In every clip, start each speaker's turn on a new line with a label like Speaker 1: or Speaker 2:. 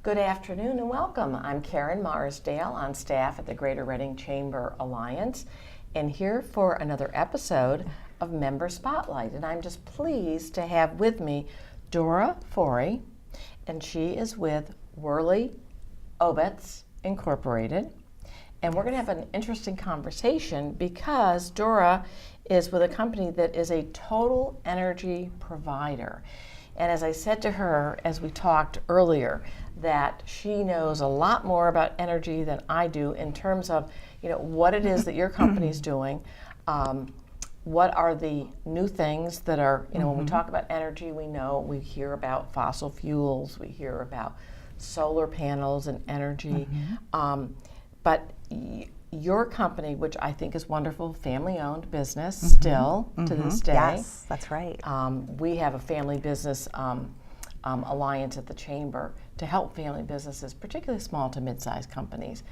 Speaker 1: Good afternoon and welcome. I'm Karen Marsdale on staff at the Greater Reading Chamber Alliance and here for another episode of Member Spotlight. And I'm just pleased to have with me Dora Forry, and she is with Worley, Obetz Incorporated. And we're going to have an interesting conversation because Dora is with a company that is a total energy provider. And as I said to her as we talked earlier, that she knows a lot more about energy than I do in terms of, what it is that your company's doing. What are the new things that are, when we talk about energy, we hear about fossil fuels, we hear about solar panels and energy. But your company, which I think is wonderful, family-owned business still to this day.
Speaker 2: Yes, that's right.
Speaker 1: We have a family business alliance at the Chamber to help family businesses, particularly small to mid-sized companies.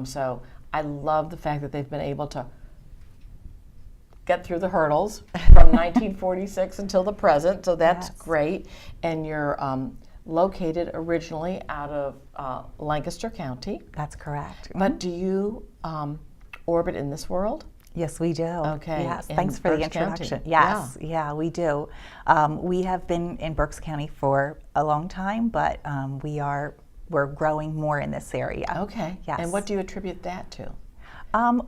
Speaker 1: So I love the fact that they've been able to get through the hurdles from 1946 until the present, so that's great. And you're located originally out of Lancaster County.
Speaker 2: That's correct.
Speaker 1: But do you orbit in this world?
Speaker 2: Yes, we do.
Speaker 1: Okay.
Speaker 2: Yes,
Speaker 1: in
Speaker 2: thanks for the
Speaker 1: Berks
Speaker 2: introduction.
Speaker 1: County.
Speaker 2: Yes, yeah, we do. We have been in Berks County for a long time, but we're growing more in this area.
Speaker 1: Okay.
Speaker 2: Yes.
Speaker 1: And what do you attribute that to?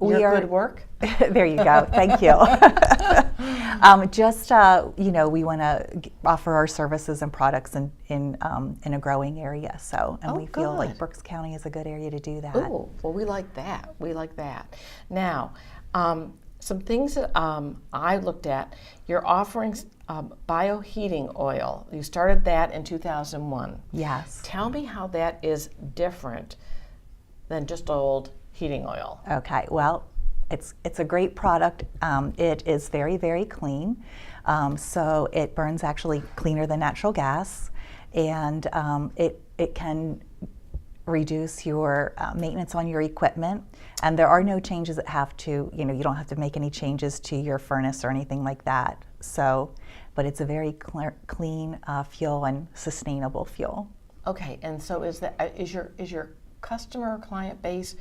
Speaker 2: Your
Speaker 1: good work?
Speaker 2: There you go. Thank you. We want to offer our services and products in a growing area. So, and we feel like Berks County is a good area to do that.
Speaker 1: Oh, well, we like that. We like that. Now, some things that I looked at. You're offering bioheating oil. You started that in 2001.
Speaker 2: Yes.
Speaker 1: Tell me how that is different than just old heating oil.
Speaker 2: Okay, well, it's a great product. It is very, very clean. So it burns actually cleaner than natural gas, and it can reduce your maintenance on your equipment. And there are no changes that have to, you don't have to make any changes to your furnace or anything like that. So, but it's a very clean fuel and sustainable fuel.
Speaker 1: Okay, and so is your customer or client base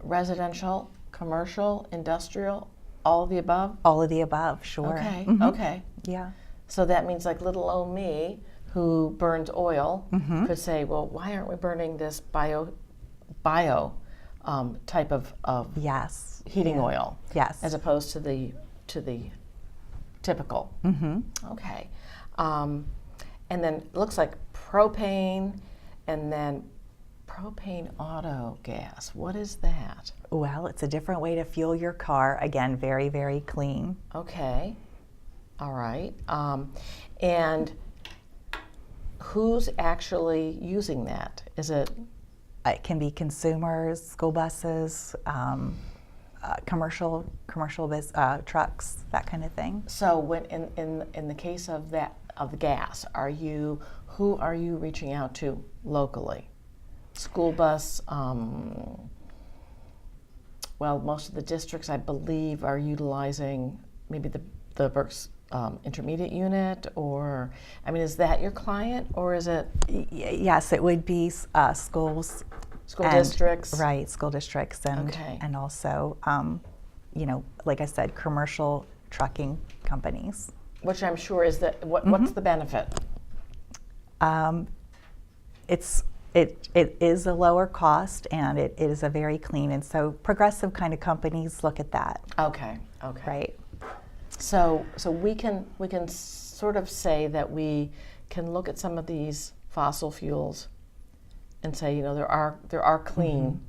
Speaker 1: residential, commercial, industrial, all of the above?
Speaker 2: All of the above, sure.
Speaker 1: Okay, okay.
Speaker 2: Yeah.
Speaker 1: So that means like little old me who burns oil could say, well, why aren't we burning this bio type of
Speaker 2: yes.
Speaker 1: heating oil?
Speaker 2: Yes.
Speaker 1: As opposed to the typical. Okay. And then it looks like propane and then propane auto gas. What is that?
Speaker 2: Well, it's a different way to fuel your car. Again, very, very clean.
Speaker 1: Okay. All right. And who's actually using that? Is it?
Speaker 2: It can be consumers, school buses, commercial trucks, that kind of thing.
Speaker 1: So when in the case of the gas, who are you reaching out to locally? School bus, well, most of the districts, I believe, are utilizing maybe the Berks intermediate unit, or, is that your client, or is it?
Speaker 2: Yes, it would be schools.
Speaker 1: School districts?
Speaker 2: Right, school districts, and also, like I said, commercial trucking companies.
Speaker 1: Which I'm sure is what's the benefit?
Speaker 2: It is a lower cost, and it is a very clean, and so progressive kind of companies look at that.
Speaker 1: Okay.
Speaker 2: Right.
Speaker 1: So we can sort of say that we can look at some of these fossil fuels and say, there are clean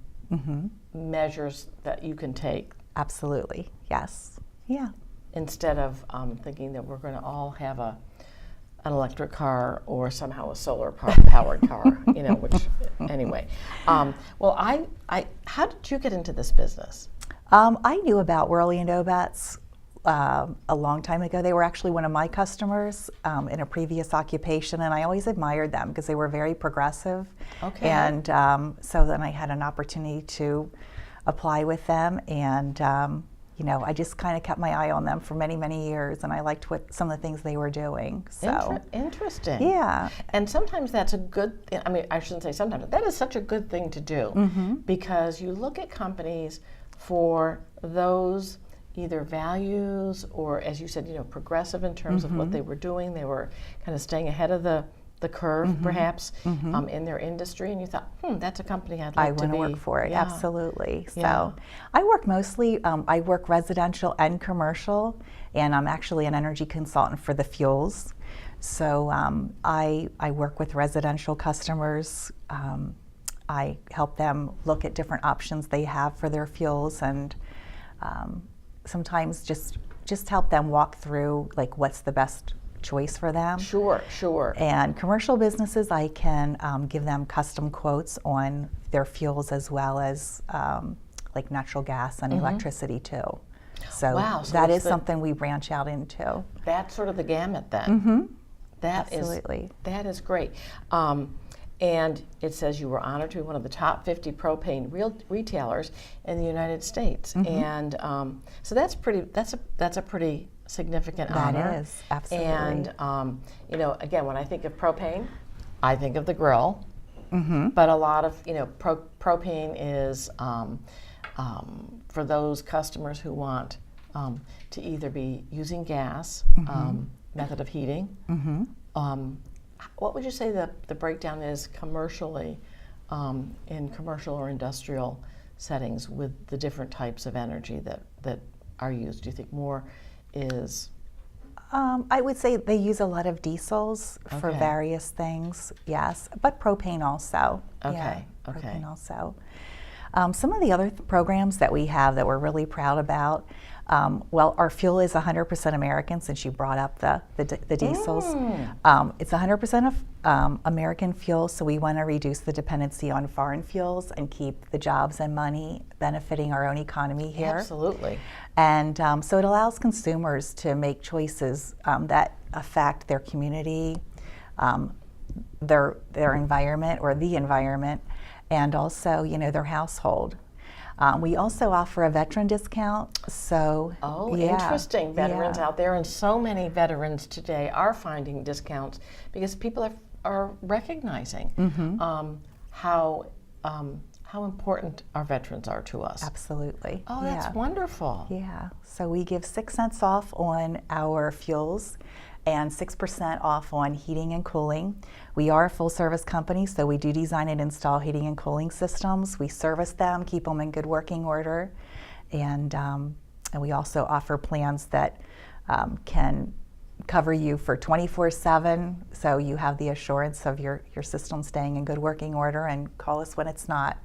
Speaker 1: measures that you can take.
Speaker 2: Absolutely. Yes. Yeah.
Speaker 1: Instead of thinking that we're going to all have an electric car or somehow a solar powered car, which anyway. Well, how did you get into this business?
Speaker 2: I knew about Worley and Obetz a long time ago. They were actually one of my customers in a previous occupation, and I always admired them because they were very progressive.
Speaker 1: Okay.
Speaker 2: And so then I had an opportunity to apply with them, and I just kind of kept my eye on them for many, many years, and I liked some of the things they were doing. So
Speaker 1: Interesting.
Speaker 2: yeah.
Speaker 1: And sometimes that's a good, I mean, I shouldn't say sometimes, that is such a good thing to do, because you look at companies for those either values or, as you said, progressive in terms of what they were doing. They were kind of staying ahead of the curve, perhaps, in their industry, and you thought, that's a company I'd like to be.
Speaker 2: I want to work for it, absolutely. So
Speaker 1: Yeah.
Speaker 2: I work mostly, I work residential and commercial, and I'm actually an energy consultant for the fuels. So I work with residential customers. I help them look at different options they have for their fuels, and sometimes just help them walk through like what's the best choice for them.
Speaker 1: Sure.
Speaker 2: And commercial businesses, I can give them custom quotes on their fuels, as well as like natural gas and electricity too. So,
Speaker 1: Wow, so
Speaker 2: that is something we branch out into.
Speaker 1: That's sort of the gamut then.
Speaker 2: Absolutely.
Speaker 1: That is great. And it says you were honored to be one of the top 50 propane retailers in the United States, and so that's a pretty significant honor.
Speaker 2: That is, absolutely.
Speaker 1: And again, when I think of propane, I think of the grill, but a lot of propane is for those customers who want to either be using gas method of heating. What would you say the breakdown is commercially, in commercial or industrial settings, with the different types of energy that are used? Do you think more is?
Speaker 2: I would say they use a lot of diesels for
Speaker 1: Okay.
Speaker 2: various things, yes, but propane also.
Speaker 1: Okay,
Speaker 2: Yeah,
Speaker 1: okay.
Speaker 2: propane also. Some of the other programs that we have that we're really proud about, well, our fuel is 100% American, since you brought up the diesels. It's 100% of American fuel, so we want to reduce the dependency on foreign fuels and keep the jobs and money benefiting our own economy here.
Speaker 1: Absolutely.
Speaker 2: And so it allows consumers to make choices that affect their community, their environment, or the environment, and also, their household. We also offer a veteran discount. So,
Speaker 1: Interesting. Veterans out there, and so many veterans today are finding discounts because people are recognizing how important our veterans are to us.
Speaker 2: Absolutely.
Speaker 1: Oh, that's wonderful.
Speaker 2: Yeah. So we give 6 cents off on our fuels and 6% off on heating and cooling. We are a full service company, so we do design and install heating and cooling systems. We service them, keep them in good working order, and we also offer plans that can cover you for 24/7, so you have the assurance of your system staying in good working order, and call us when it's not.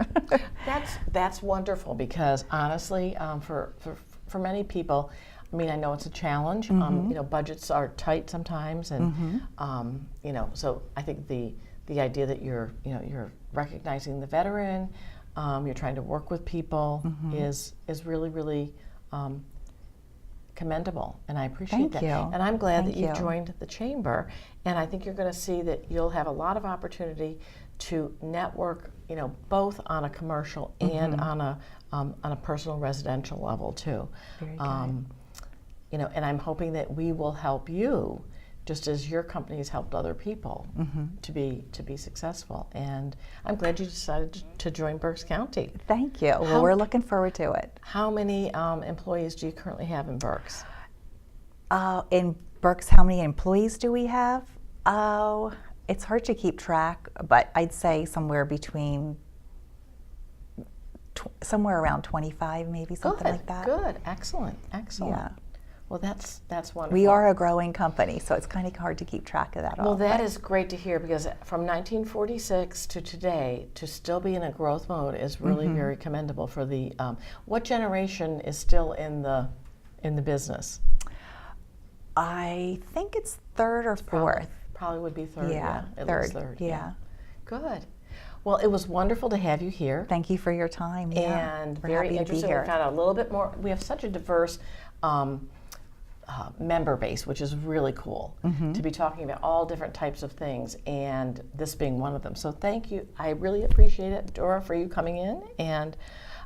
Speaker 1: That's wonderful, because honestly, for many people, I mean, I know it's a challenge. Budgets are tight sometimes, and so I think the idea that you're recognizing the veteran, you're trying to work with people is really, really commendable, and I appreciate that.
Speaker 2: Thank you.
Speaker 1: And I'm glad that you
Speaker 2: you.
Speaker 1: joined the chamber, and I think you're going to see that you'll have a lot of opportunity to network, both on a commercial and on a personal residential level too.
Speaker 2: Very good.
Speaker 1: And I'm hoping that we will help you, just as your company has helped other people to be successful. And I'm glad you decided to join Berks County.
Speaker 2: Thank you. Well, we're looking forward to it.
Speaker 1: How many employees do you currently have in Berks?
Speaker 2: In Berks, how many employees do we have? Oh, it's hard to keep track, but I'd say somewhere around 25, maybe, something like that.
Speaker 1: Good, excellent.
Speaker 2: Yeah.
Speaker 1: Well, that's wonderful.
Speaker 2: We are a growing company, so it's kind of hard to keep track of that all.
Speaker 1: Well, that is great to hear, because from 1946 to today, to still be in a growth mode is really very commendable for the. What generation is still in the business?
Speaker 2: I think it's third or fourth.
Speaker 1: Probably would be third.
Speaker 2: Yeah,
Speaker 1: at
Speaker 2: third.
Speaker 1: least third.
Speaker 2: Yeah.
Speaker 1: Good. Well, it was wonderful to have you here.
Speaker 2: Thank you for your time. Yeah.
Speaker 1: And
Speaker 2: We're
Speaker 1: very
Speaker 2: happy to be
Speaker 1: interesting.
Speaker 2: here.
Speaker 1: We found out a little bit more. We have such a diverse member base, which is really cool to be talking about all different types of things, and this being one of them. So thank you. I really appreciate it, Dora, for you coming in, and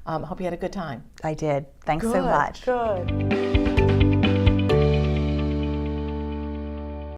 Speaker 1: Hope you had a good time.
Speaker 2: I did. Thanks so
Speaker 1: Good,
Speaker 2: much.
Speaker 1: Good.